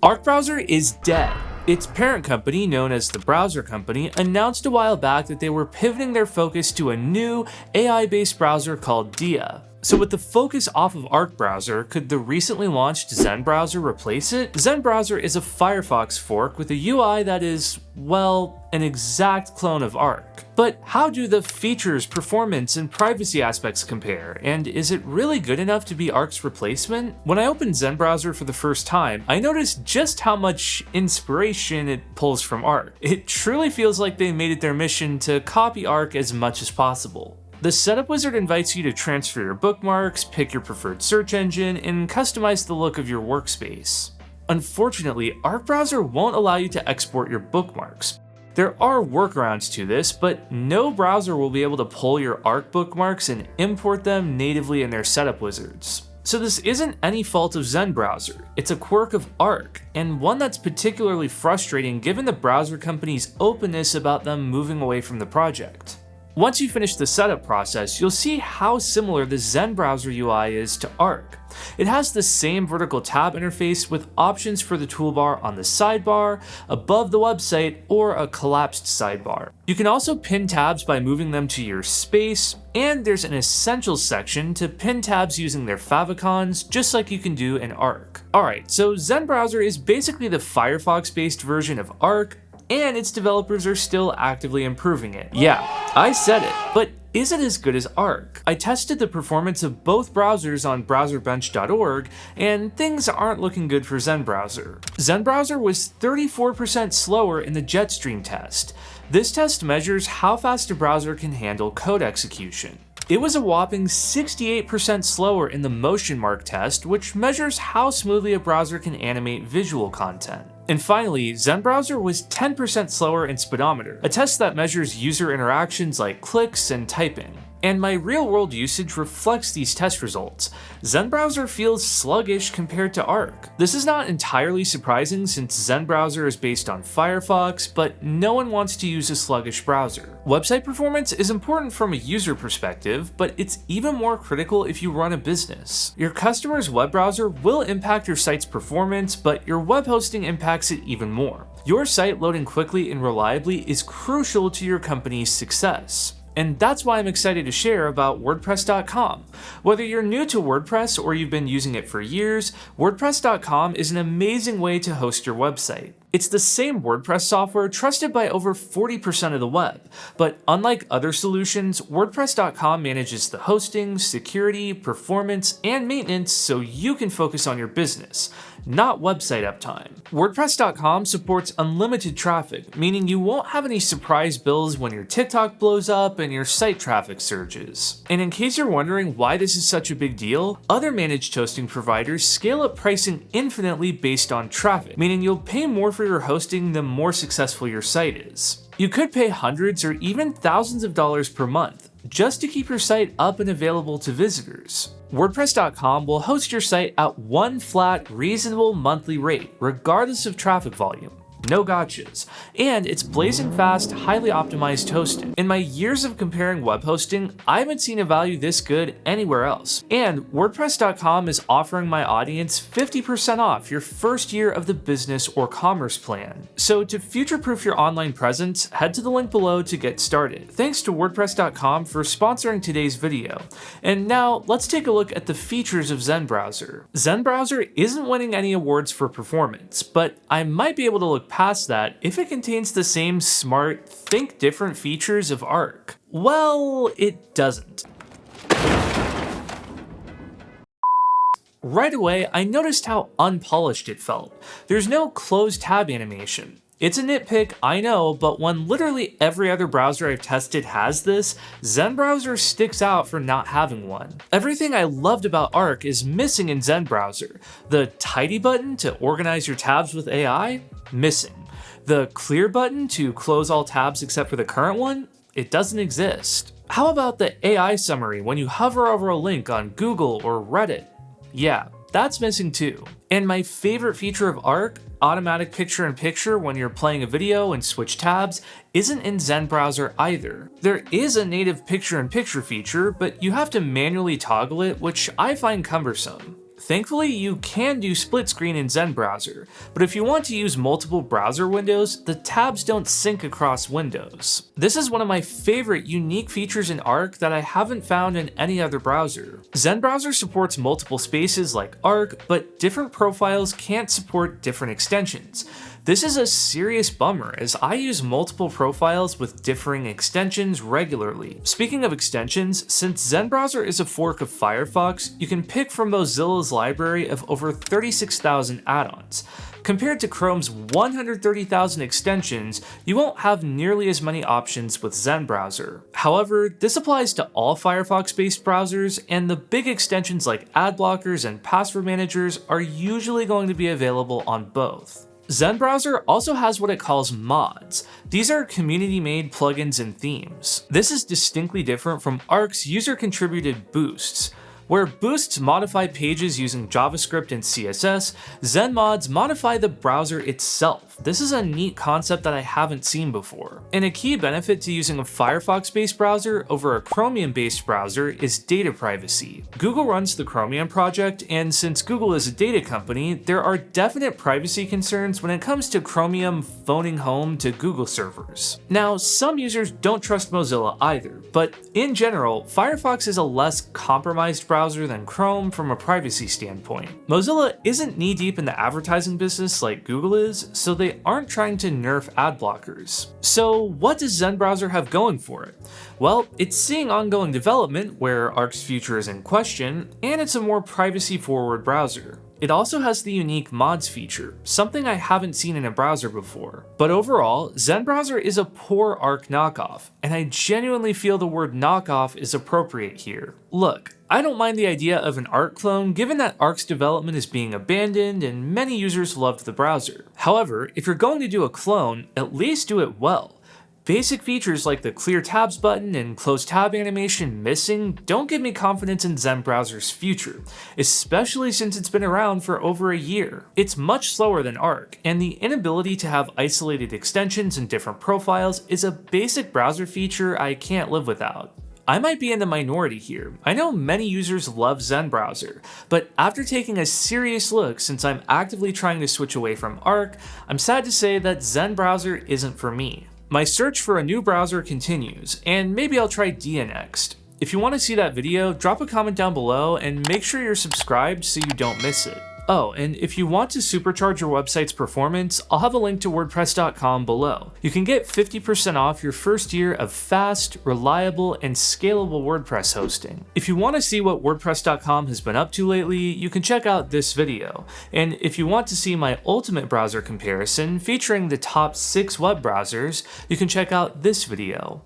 Arc Browser is dead. Its parent company, known as the Browser Company, announced a while back that they were pivoting their focus to a new AI-based browser called Dia. So with the focus off of Arc Browser, could the recently launched Zen Browser replace it? Zen Browser is a Firefox fork with a UI that is, well, an exact clone of Arc. But how do the features, performance, and privacy aspects compare? And is it really good enough to be Arc's replacement? When I opened Zen Browser for the first time, I noticed just how much inspiration it pulls from Arc. It truly feels like they made it their mission to copy Arc as much as possible. The setup wizard invites you to transfer your bookmarks, pick your preferred search engine, and customize the look of your workspace. Unfortunately, Arc Browser won't allow you to export your bookmarks. There are workarounds to this, but no browser will be able to pull your Arc bookmarks and import them natively in their setup wizards. So this isn't any fault of Zen Browser, it's a quirk of Arc, and one that's particularly frustrating given the browser company's openness about them moving away from the project. Once you finish the setup process, you'll see how similar the Zen Browser UI is to Arc. It has the same vertical tab interface with options for the toolbar on the sidebar, above the website, or a collapsed sidebar. You can also pin tabs by moving them to your space, and there's an Essentials section to pin tabs using their favicons, just like you can do in Arc. Alright, so Zen Browser is basically the Firefox-based version of Arc, and its developers are still actively improving it. Yeah, I said it, but is it as good as Arc? I tested the performance of both browsers on browserbench.org, and things aren't looking good for Zen Browser. Zen Browser was 34% slower in the Jetstream test. This test measures how fast a browser can handle code execution. It was a whopping 68% slower in the Motion Mark test, which measures how smoothly a browser can animate visual content. And finally, Zen Browser was 10% slower in Speedometer, a test that measures user interactions like clicks and typing. And my real-world usage reflects these test results. Zen Browser feels sluggish compared to Arc. This is not entirely surprising since Zen Browser is based on Firefox, but no one wants to use a sluggish browser. Website performance is important from a user perspective, but it's even more critical if you run a business. Your customer's web browser will impact your site's performance, but your web hosting impacts it even more. Your site loading quickly and reliably is crucial to your company's success. And that's why I'm excited to share about WordPress.com. Whether you're new to WordPress or you've been using it for years, WordPress.com is an amazing way to host your website. It's the same WordPress software trusted by over 40% of the web, but unlike other solutions, WordPress.com manages the hosting, security, performance, and maintenance so you can focus on your business, not website uptime. WordPress.com supports unlimited traffic, meaning you won't have any surprise bills when your TikTok blows up and your site traffic surges. And in case you're wondering why this is such a big deal, other managed hosting providers scale up pricing infinitely based on traffic, meaning you'll pay more for your hosting the more successful your site is. You could pay hundreds or even thousands of dollars per month just to keep your site up and available to visitors. WordPress.com will host your site at one flat, reasonable monthly rate, regardless of traffic volume. No gotchas. And it's blazing fast, highly optimized hosting. In my years of comparing web hosting, I haven't seen a value this good anywhere else. And WordPress.com is offering my audience 50% off your first year of the business or commerce plan. So to future-proof your online presence, head to the link below to get started. Thanks to WordPress.com for sponsoring today's video. And now let's take a look at the features of Zen Browser. Zen Browser isn't winning any awards for performance, but I might be able to look past that if it contains the same smart, think different features of Arc. Well, it doesn't. Right away, I noticed how unpolished it felt. There's no closed tab animation. It's a nitpick, I know, but when literally every other browser I've tested has this, Zen Browser sticks out for not having one. Everything I loved about Arc is missing in Zen Browser. The tidy button to organize your tabs with AI? Missing. The clear button to close all tabs except for the current one? It doesn't exist. How about the AI summary when you hover over a link on Google or Reddit? Yeah, that's missing too. And my favorite feature of Arc, automatic picture-in-picture when you're playing a video and switch tabs, isn't in Zen Browser either. There is a native picture-in-picture feature, but you have to manually toggle it, which I find cumbersome. Thankfully, you can do split screen in Zen Browser, but if you want to use multiple browser windows, the tabs don't sync across windows. This is one of my favorite unique features in Arc that I haven't found in any other browser. Zen Browser supports multiple spaces like Arc, but different profiles can't support different extensions. This is a serious bummer as I use multiple profiles with differing extensions regularly. Speaking of extensions, since Zen Browser is a fork of Firefox, you can pick from Mozilla's library of over 36,000 add-ons. Compared to Chrome's 130,000 extensions, you won't have nearly as many options with Zen Browser. However, this applies to all Firefox-based browsers, and the big extensions like ad blockers and password managers are usually going to be available on both. Zen Browser also has what it calls mods. These are community-made plugins and themes. This is distinctly different from Arc's user-contributed boosts. Where boosts modify pages using JavaScript and CSS, Zen mods modify the browser itself. This is a neat concept that I haven't seen before. And a key benefit to using a Firefox-based browser over a Chromium-based browser is data privacy. Google runs the Chromium project, and since Google is a data company, there are definite privacy concerns when it comes to Chromium phoning home to Google servers. Now, some users don't trust Mozilla either, but in general, Firefox is a less compromised browser than Chrome from a privacy standpoint. Mozilla isn't knee-deep in the advertising business like Google is, so they aren't trying to nerf ad blockers. So what does Zen Browser have going for it? Well, it's seeing ongoing development where Arc's future is in question, and it's a more privacy-forward browser. It also has the unique mods feature, something I haven't seen in a browser before. But overall, Zen Browser is a poor Arc knockoff, and I genuinely feel the word knockoff is appropriate here. Look, I don't mind the idea of an Arc clone given that Arc's development is being abandoned and many users loved the browser. However, if you're going to do a clone, at least do it well. Basic features like the clear tabs button and close tab animation missing don't give me confidence in Zen Browser's future, especially since it's been around for over a year. It's much slower than Arc, and the inability to have isolated extensions and different profiles is a basic browser feature I can't live without. I might be in the minority here. I know many users love Zen Browser, but after taking a serious look since I'm actively trying to switch away from Arc, I'm sad to say that Zen Browser isn't for me. My search for a new browser continues, and maybe I'll try Dia next. If you want to see that video, drop a comment down below and make sure you're subscribed so you don't miss it. Oh, and if you want to supercharge your website's performance, I'll have a link to WordPress.com below. You can get 50% off your first year of fast, reliable, and scalable WordPress hosting. If you want to see what WordPress.com has been up to lately, you can check out this video. And if you want to see my ultimate browser comparison featuring the top 6 web browsers, you can check out this video.